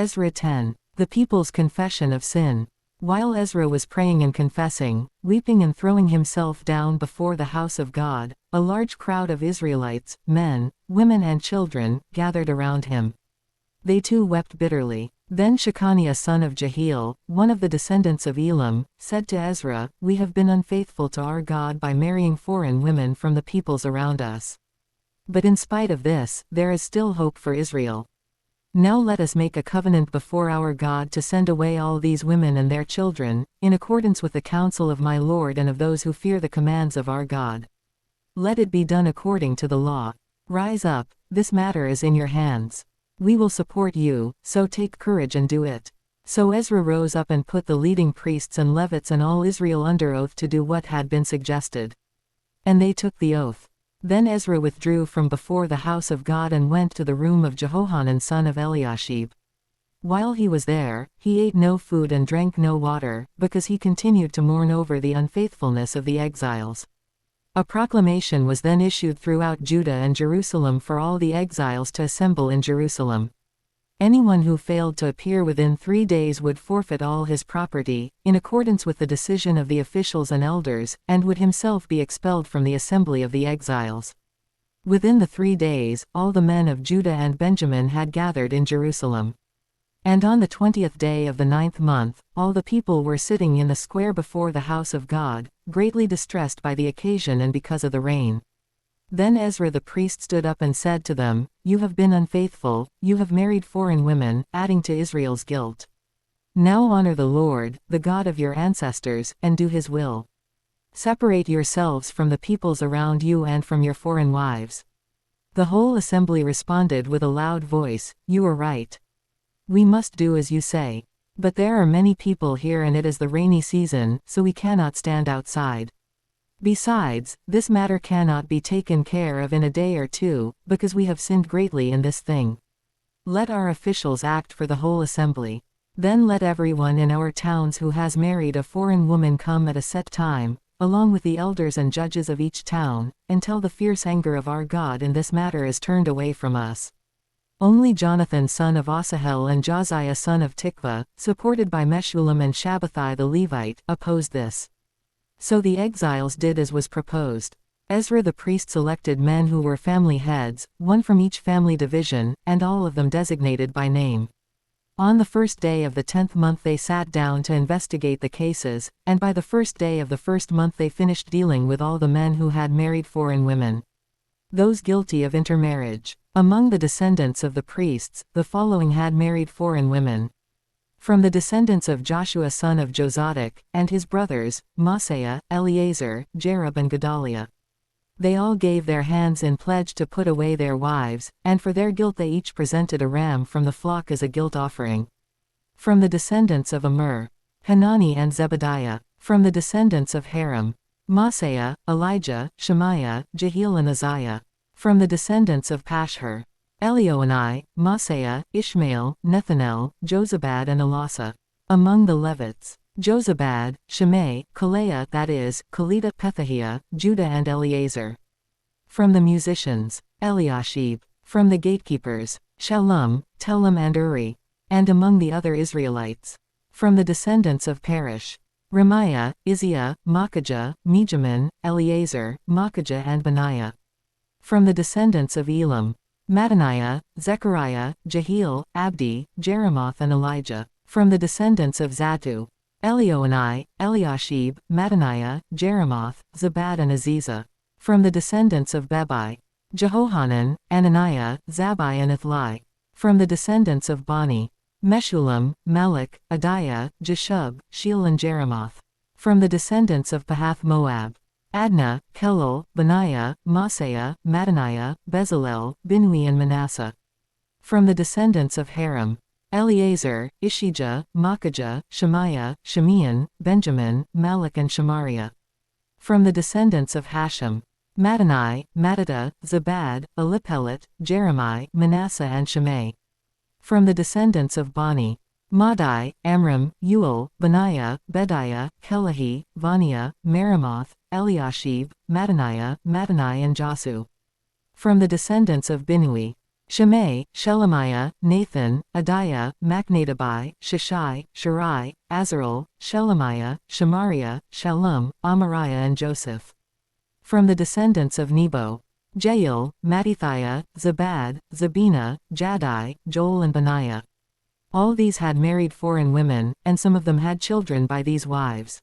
Ezra 10. The people's confession of sin. While Ezra was praying and confessing, weeping and throwing himself down before the house of God, a large crowd of Israelites, men, women and children, gathered around him. They too wept bitterly. Then Shechaniah son of Jehiel, one of the descendants of Elam, said to Ezra, "We have been unfaithful to our God by marrying foreign women from the peoples around us. But in spite of this, there is still hope for Israel. Now let us make a covenant before our God to send away all these women and their children, in accordance with the counsel of my Lord and of those who fear the commands of our God. Let it be done according to the law. Rise up, this matter is in your hands. We will support you, so take courage and do it." So Ezra rose up and put the leading priests and Levites and all Israel under oath to do what had been suggested. And they took the oath. Then Ezra withdrew from before the house of God and went to the room of Jehohanan son of Eliashib. While he was there, he ate no food and drank no water, because he continued to mourn over the unfaithfulness of the exiles. A proclamation was then issued throughout Judah and Jerusalem for all the exiles to assemble in Jerusalem. Anyone who failed to appear within 3 days would forfeit all his property, in accordance with the decision of the officials and elders, and would himself be expelled from the assembly of the exiles. Within the 3 days, all the men of Judah and Benjamin had gathered in Jerusalem. And on the 20th day of the 9th month, all the people were sitting in the square before the house of God, greatly distressed by the occasion and because of the rain. Then Ezra the priest stood up and said to them, "You have been unfaithful, you have married foreign women, adding to Israel's guilt. Now honor the Lord, the God of your ancestors, and do his will. Separate yourselves from the peoples around you and from your foreign wives." The whole assembly responded with a loud voice, "You are right. We must do as you say. But there are many people here and it is the rainy season, so we cannot stand outside. Besides, this matter cannot be taken care of in a day or two, because we have sinned greatly in this thing. Let our officials act for the whole assembly. Then let everyone in our towns who has married a foreign woman come at a set time, along with the elders and judges of each town, until the fierce anger of our God in this matter is turned away from us." Only Jonathan son of Asahel and Josiah son of Tikvah, supported by Meshullam and Shabbathai the Levite, opposed this. So the exiles did as was proposed. Ezra the priest selected men who were family heads, one from each family division, and all of them designated by name. On the first day of the 10th month they sat down to investigate the cases, and by the first day of the first month they finished dealing with all the men who had married foreign women. Those guilty of intermarriage. Among the descendants of the priests, the following had married foreign women. From the descendants of Joshua son of Jozadak, and his brothers, Maaseiah, Eleazar, Jerub and Gedaliah. They all gave their hands in pledge to put away their wives, and for their guilt they each presented a ram from the flock as a guilt offering. From the descendants of Immer, Hanani and Zebediah. From the descendants of Haram, Maaseiah, Elijah, Shemaiah, Jehiel and Uzziah. From the descendants of Pashhur, Elioenai, Maaseiah, Ishmael, Nethanel, Jozabad and Elasa. Among the Levites, Jozabad, Shimei, Kaleah that is, Kelita Pethahiah, Judah and Eleazar. From the musicians, Eliashib. From the gatekeepers, Shallum, Telem and Uri. And among the other Israelites, from the descendants of Perish, Remiah, Izziah, Makajah, Mijamin, Eleazar, Makajah and Benaiah. From the descendants of Elam, Mattaniah, Zechariah, Jehiel, Abdi, Jeremoth and Elijah. From the descendants of Zattu, Elioenai, Eliashib, Mattaniah, Jeremoth, Zabad and Aziza. From the descendants of Bebai, Jehohanan, Ananiah, Zabbai and Ithli. From the descendants of Bani, Meshullam, Malach, Adiah, Jeshub, Sheel and Jeremoth. From the descendants of Pahath Moab, Adnah, Kelal, Benaiah, Maaseiah, Mattaniah, Bezalel, Binui and Manasseh. From the descendants of Haram, Eleazar, Ishijah, Makajah, Shemaiah, Shemean, Benjamin, Malach and Shemariah. From the descendants of Hashem, Mattani, Mattata, Zabad, Eliphelet, Jeremiah, Manasseh and Shimei. From the descendants of Bani, Madai, Amram, Uel, Benaiah, Bediah, Kelahi, Vaniah, Meremoth, Eliashib, Mattaniah, Mattanai and Jasu. From the descendants of Binui, Shimei, Shelemiah, Nathan, Adiah, Machnadabai, Shishai, Shirai, Azarel, Shelemiah, Shemariah, Shallum, Amariah and Joseph. From the descendants of Nebo: Jael, Mattithiah, Zabad, Zabina, Jaddai, Joel and Benaiah. All these had married foreign women, and some of them had children by these wives.